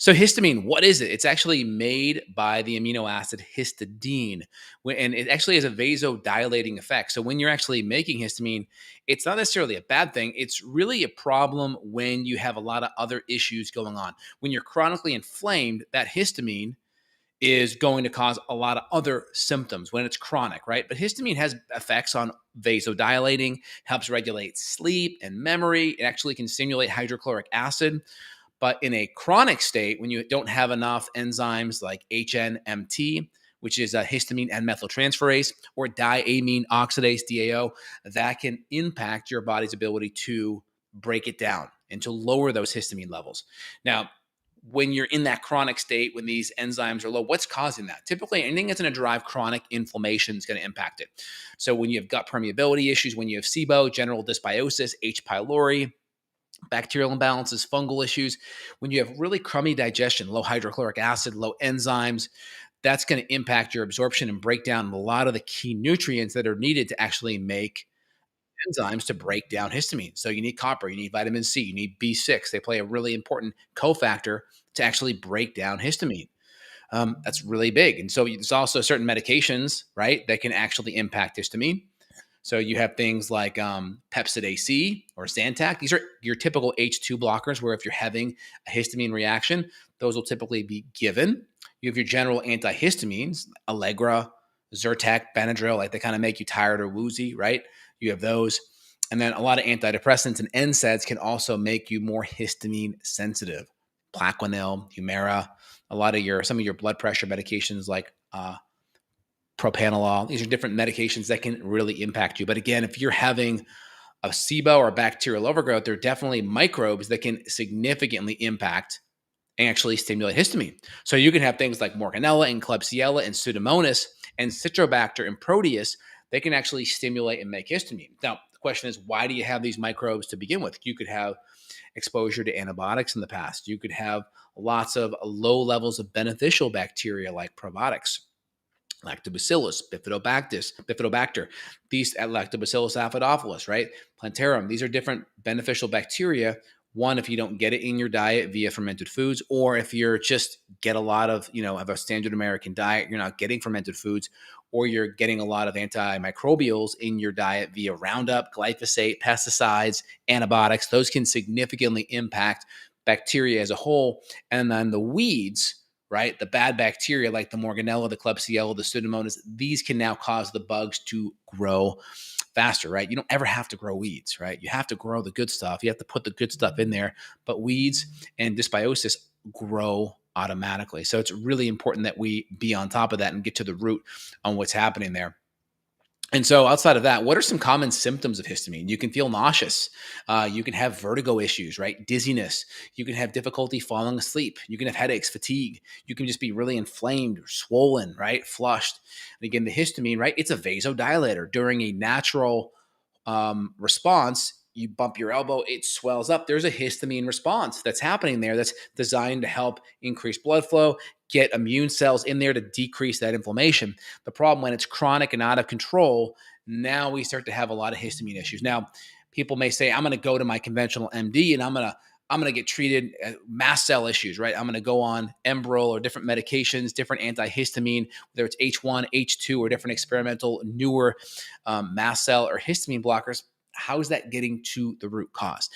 So histamine, what is it? It's actually made by the amino acid histidine, and it actually has a vasodilating effect. So when you're actually making histamine, it's not necessarily a bad thing. It's really a problem when you have a lot of other issues going on. When you're chronically inflamed, that histamine is going to cause a lot of other symptoms when it's chronic, right? But histamine has effects on vasodilating, helps regulate sleep and memory. It actually can stimulate hydrochloric acid. But in a chronic state, when you don't have enough enzymes like HNMT, which is a histamine and methyltransferase, or diamine oxidase, DAO, that can impact your body's ability to break it down and to lower those histamine levels. Now, when you're in that chronic state, when these enzymes are low, what's causing that? Typically, anything that's going to drive chronic inflammation is going to impact it. So when you have gut permeability issues, when you have SIBO, general dysbiosis, H. pylori, bacterial imbalances, fungal issues, when you have really crummy digestion, low hydrochloric acid, low enzymes, that's going to impact your absorption and break down a lot of the key nutrients that are needed to actually make enzymes to break down histamine. So you need copper, you need vitamin C, you need B6. They play a really important cofactor to actually break down histamine. That's really big. And so there's also certain medications, right, that can actually impact histamine. So you have things like Pepsid AC or Zantac. These are your typical H2 blockers where if you're having a histamine reaction, those will typically be given. You have your general antihistamines, Allegra, Zyrtec, Benadryl, like they kind of make you tired or woozy, right? You have those. And then a lot of antidepressants and NSAIDs can also make you more histamine sensitive. Plaquenil, Humira, some of your blood pressure medications like propanolol. These are different medications that can really impact you. But again, if you're having a SIBO or bacterial overgrowth, there are definitely microbes that can significantly impact and actually stimulate histamine. So you can have things like Morganella and Klebsiella and Pseudomonas and Citrobacter and Proteus. They can actually stimulate and make histamine. Now, the question is, why do you have these microbes to begin with? You could have exposure to antibiotics in the past. You could have lots of low levels of beneficial bacteria like probiotics. Lactobacillus, bifidobacter, these at Lactobacillus acidophilus, right? Plantarum. These are different beneficial bacteria. One, if you don't get it in your diet via fermented foods, or if you're just get a lot of, have a standard American diet, you're not getting fermented foods, or you're getting a lot of antimicrobials in your diet via Roundup, glyphosate, pesticides, antibiotics. Those can significantly impact bacteria as a whole. And then the weeds, right? The bad bacteria like the Morganella, the Klebsiella, the Pseudomonas, these can now cause the bugs to grow faster, right? You don't ever have to grow weeds, right? You have to grow the good stuff. You have to put the good stuff in there, but weeds and dysbiosis grow automatically. So it's really important that we be on top of that and get to the root on what's happening there. And so outside of that, what are some common symptoms of histamine? You can feel nauseous. You can have vertigo issues, right? Dizziness. You can have difficulty falling asleep. You can have headaches, fatigue. You can just be really inflamed or swollen, right? Flushed. And again, the histamine, right? It's a vasodilator. During a natural response, you bump your elbow, it swells up. There's a histamine response that's happening there that's designed to help increase blood flow, get immune cells in there to decrease that inflammation. The problem when it's chronic and out of control, now we start to have a lot of histamine issues. Now, people may say, I'm going to go to my conventional MD and I'm going to get treated mast cell issues, right? I'm going to go on Enbrel or different medications, different antihistamine, whether it's H1, H2, or different experimental newer mast cell or histamine blockers. How is that getting to the root cause?